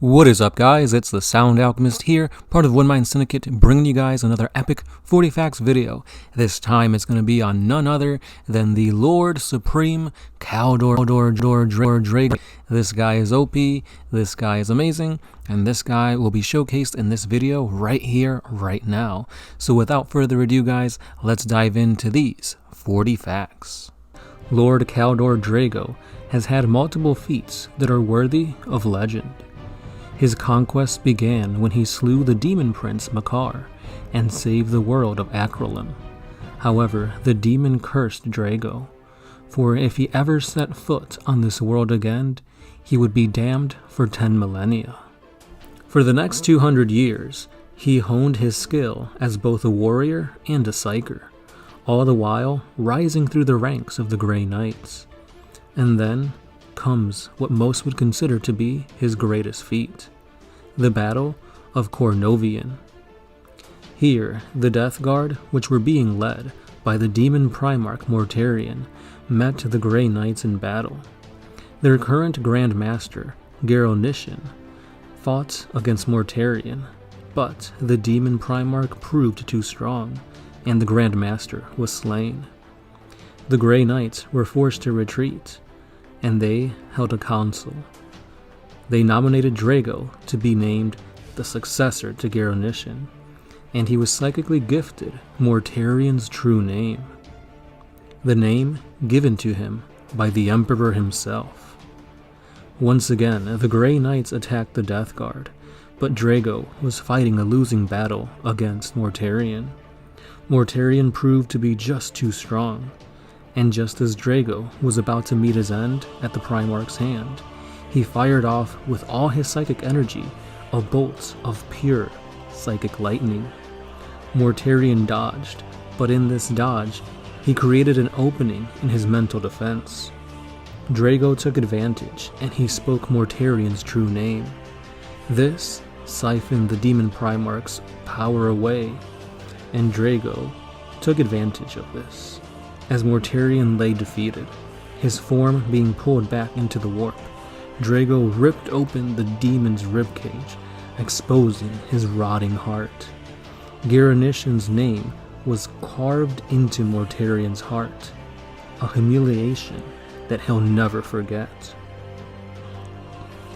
What is up, guys? It's the Sound Alchemist here, part of One Mind Syndicate, bringing you guys another epic 40 Facts video. This time it's going to be on none other than the Lord Supreme Kaldor Draigo. This guy is OP, this guy is amazing, and this guy will be showcased in this video right here, right now. So without further ado, guys, let's dive into these 40 facts. Lord Kaldor Draigo has had multiple feats that are worthy of legend. His conquest began when he slew the demon prince Makar and saved the world of Acrolim. However, the demon cursed Draigo, for if he ever set foot on this world again, he would be damned for 10 millennia. For the next 200 years, he honed his skill as both a warrior and a psyker, all the while rising through the ranks of the Grey Knights. And then comes what most would consider to be his greatest feat, the Battle of Cornovian. Here, the Death Guard, which were being led by the demon Primarch Mortarion, met the Grey Knights in battle. Their current Grand Master, Garronishan, fought against Mortarion, but the demon Primarch proved too strong, and the Grand Master was slain. The Grey Knights were forced to retreat, and they held a council. They nominated Draigo to be named the successor to Garronishan, and he was psychically gifted Mortarion's true name, the name given to him by the Emperor himself. Once again, the Grey Knights attacked the Death Guard, but Draigo was fighting a losing battle against Mortarion. Mortarion proved to be just too strong, and just as Draigo was about to meet his end at the Primarch's hand, he fired off with all his psychic energy a bolt of pure psychic lightning. Mortarion dodged, but in this dodge, he created an opening in his mental defense. Draigo took advantage, and he spoke Mortarion's true name. This siphoned the demon Primarch's power away, and Draigo took advantage of this. As Mortarion lay defeated, his form being pulled back into the warp, Draigo ripped open the demon's ribcage, exposing his rotting heart. Garronishan's name was carved into Mortarion's heart, a humiliation that he'll never forget.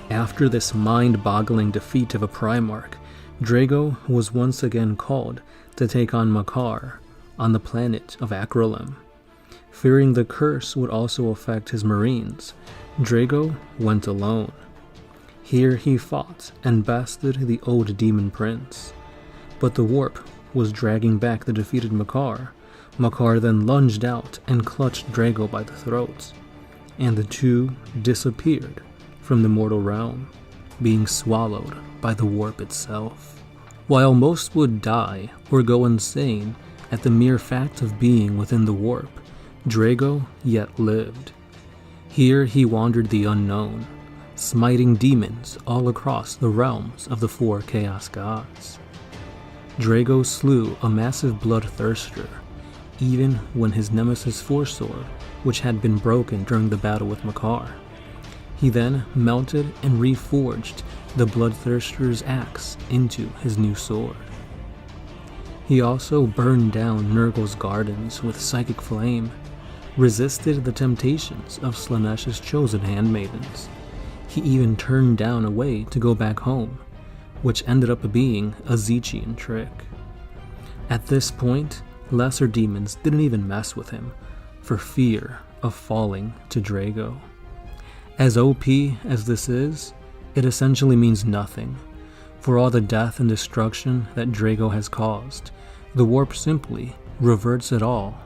After this mind-boggling defeat of a Primarch, Draigo was once again called to take on Makar on the planet of Acrolim. Fearing the curse would also affect his marines, Draigo went alone. Here he fought and bested the old demon prince, but the warp was dragging back the defeated Makar. Makar then lunged out and clutched Draigo by the throat, and the two disappeared from the mortal realm, being swallowed by the warp itself. While most would die or go insane at the mere fact of being within the warp, Draigo yet lived. Here he wandered the unknown, smiting demons all across the realms of the 4 Chaos Gods. Draigo slew a massive bloodthirster, even when his nemesis Forsword, which had been broken during the battle with Makar. He then melted and reforged the bloodthirster's axe into his new sword. He also burned down Nurgle's gardens with psychic flame, resisted the temptations of Slaaneish's chosen handmaidens. He even turned down a way to go back home, which ended up being a Zechian trick. At this point, lesser demons didn't even mess with him, for fear of falling to Draigo. As OP as this is, it essentially means nothing. For all the death and destruction that Draigo has caused, the warp simply reverts it all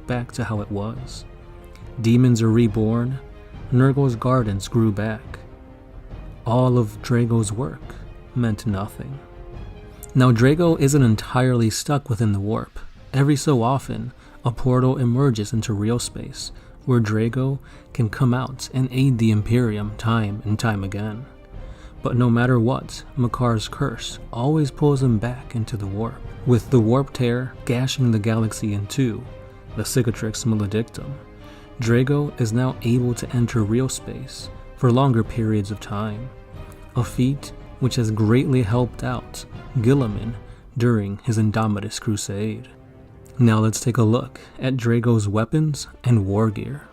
back to how it was. Demons are reborn, Nurgle's gardens grew back. All of Draigo's work meant nothing. Now Draigo isn't entirely stuck within the warp. Every so often, a portal emerges into real space, where Draigo can come out and aid the Imperium time and time again. But no matter what, Makar's curse always pulls him back into the warp. With the warp tear gashing the galaxy in two, the Cicatrix Maledictum, Draigo is now able to enter real space for longer periods of time, a feat which has greatly helped out Guilliman during his Indomitus crusade. Now let's take a look at Draigo's weapons and war gear.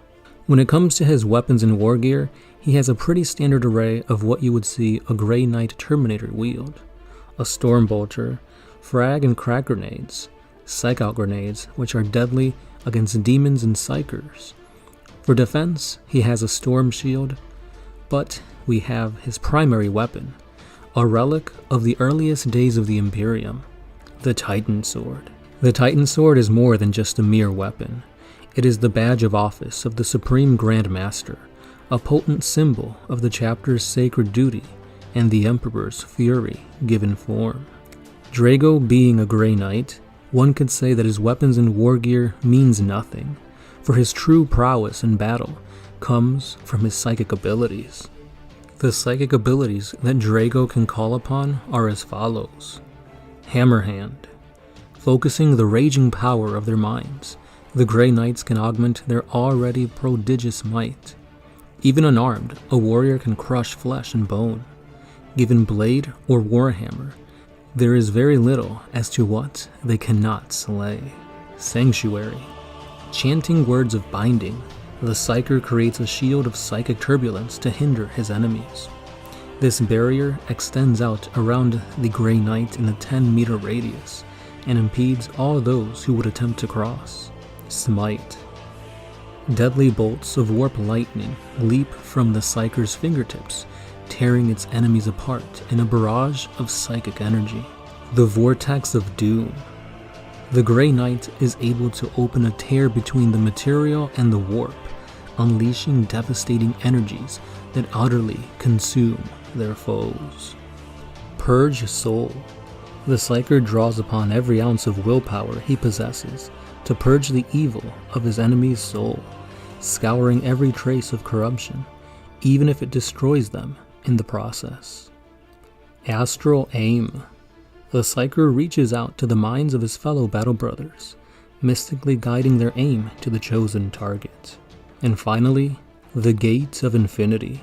When it comes to his weapons and war gear, he has a pretty standard array of what you would see a Grey Knight Terminator wield. A Storm Bolter, frag and crack grenades, psych out grenades, which are deadly against demons and psychers. For defense, he has a Storm Shield, but we have his primary weapon, a relic of the earliest days of the Imperium, the Titan Sword. The Titan Sword is more than just a mere weapon. It is the badge of office of the Supreme Grand Master, a potent symbol of the chapter's sacred duty and the Emperor's fury given form. Draigo being a Grey Knight, one could say that his weapons and war gear means nothing, for his true prowess in battle comes from his psychic abilities. The psychic abilities that Draigo can call upon are as follows. Hammer Hand. Focusing the raging power of their minds, the Grey Knights can augment their already prodigious might. Even unarmed, a warrior can crush flesh and bone. Given blade or warhammer, there is very little as to what they cannot slay. Sanctuary. Chanting words of binding, the Psyker creates a shield of psychic turbulence to hinder his enemies. This barrier extends out around the Grey Knight in a 10-meter radius and impedes all those who would attempt to cross. Smite. Deadly bolts of warp lightning leap from the Psyker's fingertips, tearing its enemies apart in a barrage of psychic energy. The Vortex of Doom. The Grey Knight is able to open a tear between the material and the warp, unleashing devastating energies that utterly consume their foes. Purge Soul. The Psyker draws upon every ounce of willpower he possesses to purge the evil of his enemy's soul, scouring every trace of corruption, even if it destroys them in the process. Astral Aim. The Psyker reaches out to the minds of his fellow battle brothers, mystically guiding their aim to the chosen target. And finally, the Gate of Infinity.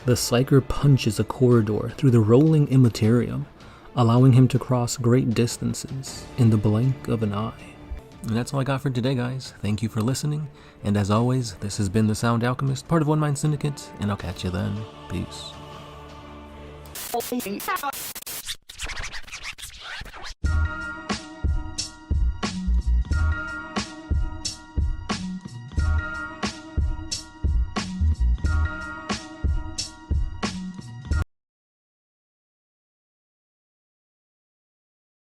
The Psyker punches a corridor through the rolling immaterium, allowing him to cross great distances in the blink of an eye. And that's all I got for today, guys. Thank you for listening, and as always, this has been the Sound Alchemist, part of One Mind Syndicate, and I'll catch you then. Peace.